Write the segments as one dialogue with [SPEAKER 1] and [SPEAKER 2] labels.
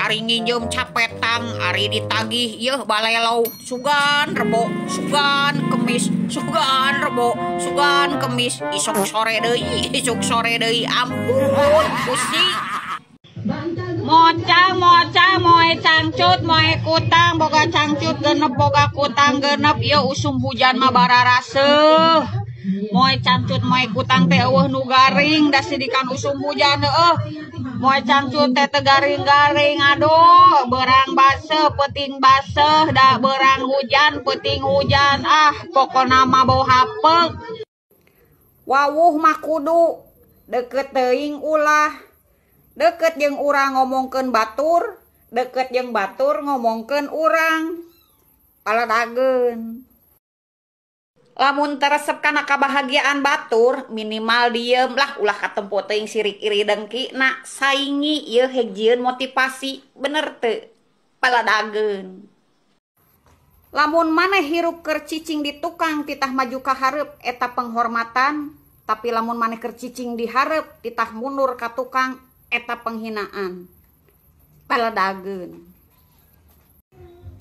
[SPEAKER 1] Ari nginjem capetang, ari ditagih yeuh balelo, sugan rebo, sugan kemis, sugan rebo, sugan kemis, isuk sore deui, ampun pusing. Mocang moe cangcut moe kutang boga cangcut genep boga kutang genep ieu usum hujan mah bararaseuh. Moe cangcut moe kutang teh eueuh nu garing da sidikan usum hujan heueuh. Moe cangcut teh teu garing-garing aduh, beurang baseuh peuting baseuh da beurang hujan peuting hujan pokona mah bau hapeug. Wawuh mah kudu deukeut teuing ulah. Deket jeung urang ngomongkeun batur, deket jeung batur ngomongkeun urang. Paladageun. Lamun teresep kana kabahagiaan batur, minimal diem lah ulah katempo teuing sirik iri dengki na saingi ieu hejieun motivasi bener teu? Paladageun. Lamun maneh hirup keur cicing di tukang titah maju ka hareup eta penghormatan, tapi lamun maneh keur cicing di hareup titah mundur ka tukang eta penghinaan. Paladageun.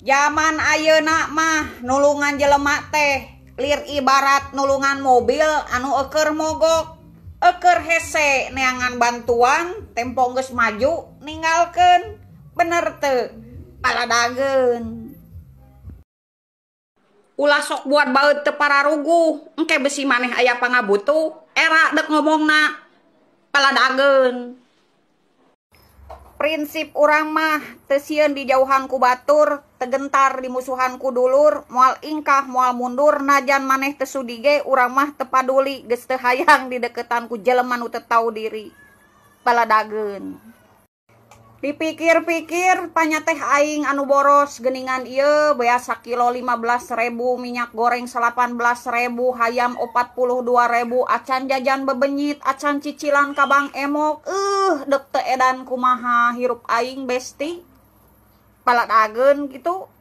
[SPEAKER 1] Zaman ayeuna mah nulungan jelema teh lir ibarat nulungan mobil anu euker mogok, euker hese neangan bantuan, tempo geus maju ninggalkeun. Bener teu? Paladageun. Ulah sok buat baeud teu pararuguh, engke besi maneh aya pangabutuh, era dek ngomongna. Paladageun. Prinsip urang mah teu sieun dijauhan ku batur, tegentar dimusuhan ku dulur, moal ingkah moal mundur najan maneh teu sudi ge urang mah teu paduli geus teu hayang dideketan ku jelema nu teu tau diri. Paladageun. Dipikir-pikir panya teh aing anu boros geuningan ieu bea sakilo 15.000, minyak goreng 18.000, hayam 42.000, acan jajan bebenyit, acan cicilan ka Bang Emok. Dek teu edan kumaha hirup aing besti. Paladageun kitu.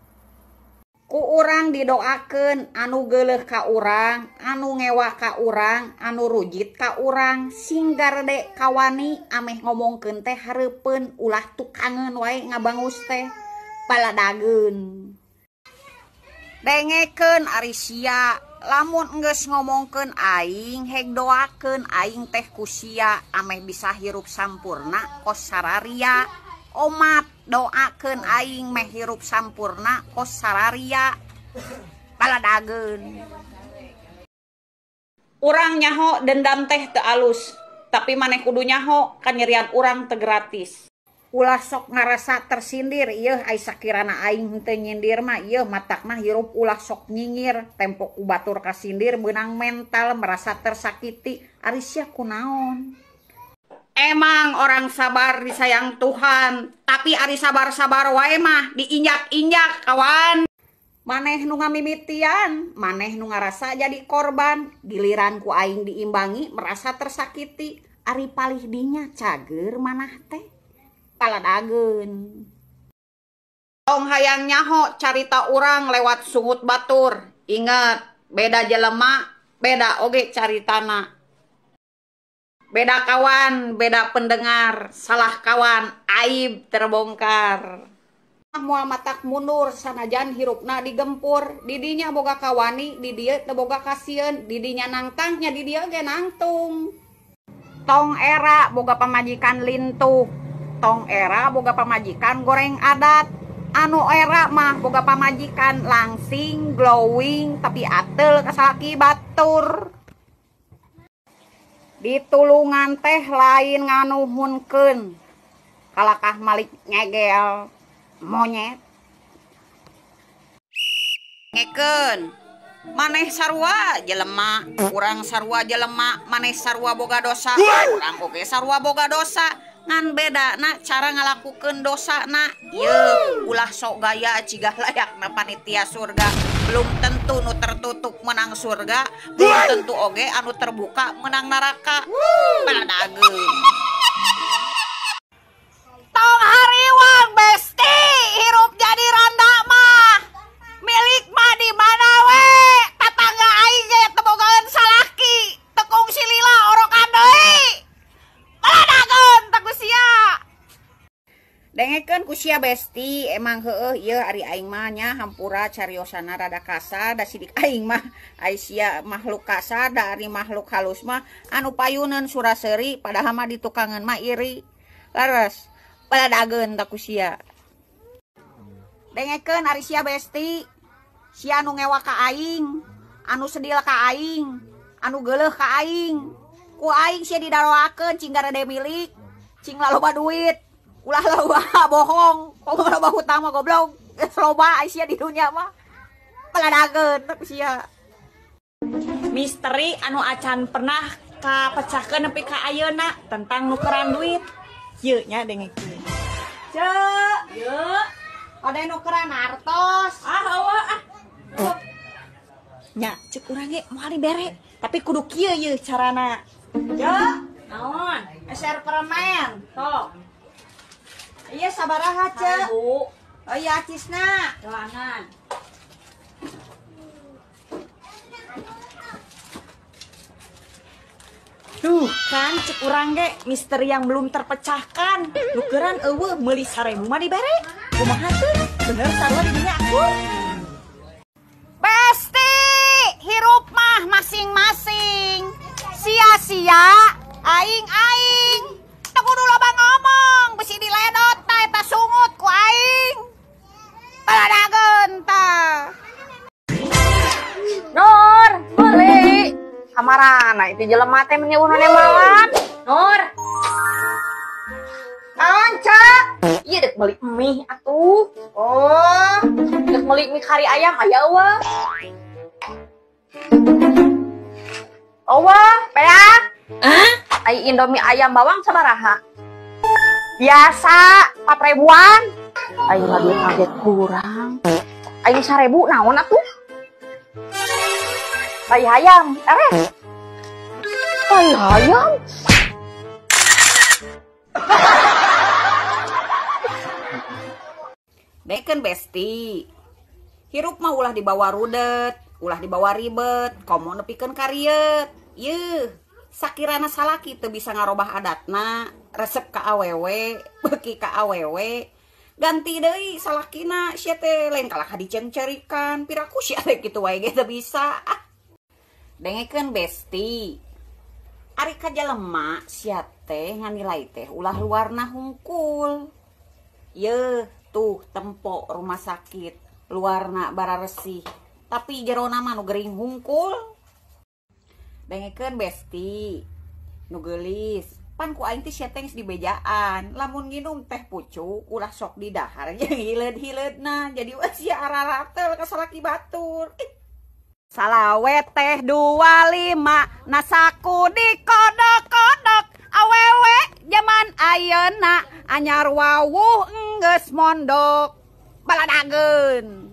[SPEAKER 1] Ku urang didoakeun anu geuleuh ka urang, anu ngewah ka urang, anu rujit ka urang, singgar de kawani ameh ngomongkeun teh hareupeun ulah tukangeun wae ngabangus teh. Paladageun. Dengekeun ari sia, lamun geus ngomongkeun aing heg doakeun aing teh ku sia ameh bisa hirup sampurna kos sararia. Omat doakeun aing meh hirup sampurna kos sararia. Paladageun. Urang nyaho dendam teh teu alus, tapi maneh kudu nyaho kanyerian urang teu gratis. Ulah sok ngarasa tersindir ieu ai sakirana aing henteu nyindir mah ieu matakna hirup ulah sok nyingir, tempo ku batur kasindir beunang mental merasa tersakiti. Ari sia kunaon? Emang orang sabar disayang Tuhan, tapi ari sabar-sabar wae mah diinjak-injak kawan. Maneh nu ngamimitian, maneh nu ngarasa jadi korban, giliran ku aing diimbangi merasa tersakiti. Ari palih dinya cager manah teh. Paladageun. Tong hayang nyaho carita urang lewat sungut batur. Ingat, beda jelema, beda oge caritana. Beda kawan, beda pendengar, salah kawan, aib terbongkar. Moal matak mundur sanajan hirupna digempur, didinya boga kawani, di dieu teu boga kasieun, didinya nangtangnya di dieu ge nangtung. Tong era boga pamajikan lintuh, tong era boga pamajikan goreng adat, anu era mah boga pamajikan langsing, glowing, tapi ateul kasalaki batur. Ditulungan teh lain nganuhunkeun, kalakah malik ngegel monyet. Ngekeun, maneh sarua jelema, urang sarua jelema, maneh sarua boga dosa, urang oge sarua boga dosa. Ngan bedana cara ngalakukeun dosana. Ieu ulah sok gaya cigah layakna panitia surga. Belum tentu nu tertutup menang surga, belum tentu oge anu terbuka menang neraka. Paladageun. Tong hariwang besti hirup jadi randa mah. Milik mah di mana we? Tatangga aing ge teu bogaeun salaki, teu kungsi lila orokan deui. Paladageun teu sia. Dengekeun ku sia besti emang heueuh ieu ari aing mah nya hampura cariosana rada kasar da sidik aing mah ai sia makhluk kasar da ari makhluk halus mah anu payuneun suraseuri padahal mah di tukangan mah iri. Laras baladageun ta ku sia. Dengekeun ari sia besti sia anu ngewa ka aing, anu sedil ka aing, anu geuleuh ka aing. Ku aing sia didaroakeun cing garede milik, cing loba duit. Ulah loba bohong, komo loba hutang mah goblok. Loba sia di dunia mah. Baladageun tapi sia. Misteri anu acan pernah kapecahkeun nepi ka ayeuna tentang nukeran duit. Ieu nya dengekeun. Ceu, yeu. Ade nukeran artos. Eueuh ah. Nya ceuk urang ge moal dibere, tapi kudu kieu yeuh carana. Ceu, naon? Eser permen. Tok. Iya sabaraha cek. Oh iya acisna. Doangan. Tuh kan cek urang ge misteri yang belum terpecahkan. Nukeran eueuh meuli 1000 mah dibere. Kumaha teh? Bener sarua di dinya aku. Besti, hirup mah masing-masing. Sia-sia aing-aing. Teu kudu loba ngomong, bisi diledot tah eta sungut ku aing. Baladageun tah.
[SPEAKER 2] Nur, beli. Kamarana itu jelema teh menyeuhna malam. Nur.
[SPEAKER 1] Naon, Cak?
[SPEAKER 2] Iya dek beli mie atuh.
[SPEAKER 1] Oh,
[SPEAKER 2] Dek beli mie kari ayam aya eueuh. Eueuh, peak. Ai Indomie ayam bawang sabaraha? Biasa 4.000-an. Aing mah duit kaget kurang. Aing 1.000 naon atuh? Pai hayam, eres. Pai hayam.
[SPEAKER 1] Deken besti. Hirup mah ulah dibawa rudet, ulah dibawa ribet, komo nepikeun kariet. Yeuh. Sakirana salaki teu bisa ngarobah adatna, resep ka awewe, beuki ka awewe. Ganti deui salakina sia teh lain kalah dicengcerikan, piraku sia teh kitu wae ge teu bisa. Dengekeun besti. Ari ka jelema sia teh nganilai teh ulah luarna hungkul. Yeuh, tuh tempo rumah sakit, luarna bara resih, tapi jerona mah nu gering hungkul. Dengekeun besti nu geulis pan ku aing teh sia teh geus dibejaan lamun nginum teh pucuk ulah sok di dahar jeung hileud-hileudna jadi sia araratel ka salaki batur. Salawet teh 25 nasaku dikodok-kodok awewe zaman ayeuna anyar wawuh geus mondok. Baladageun.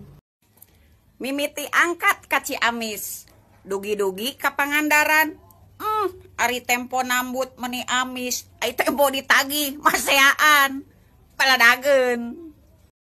[SPEAKER 1] Mimiti angkat ka Ciamis. Dugi-dugi ka Pangandaran. Ari tempo nambut meni amis, ai tempo ditagih maseaan. Baladageun.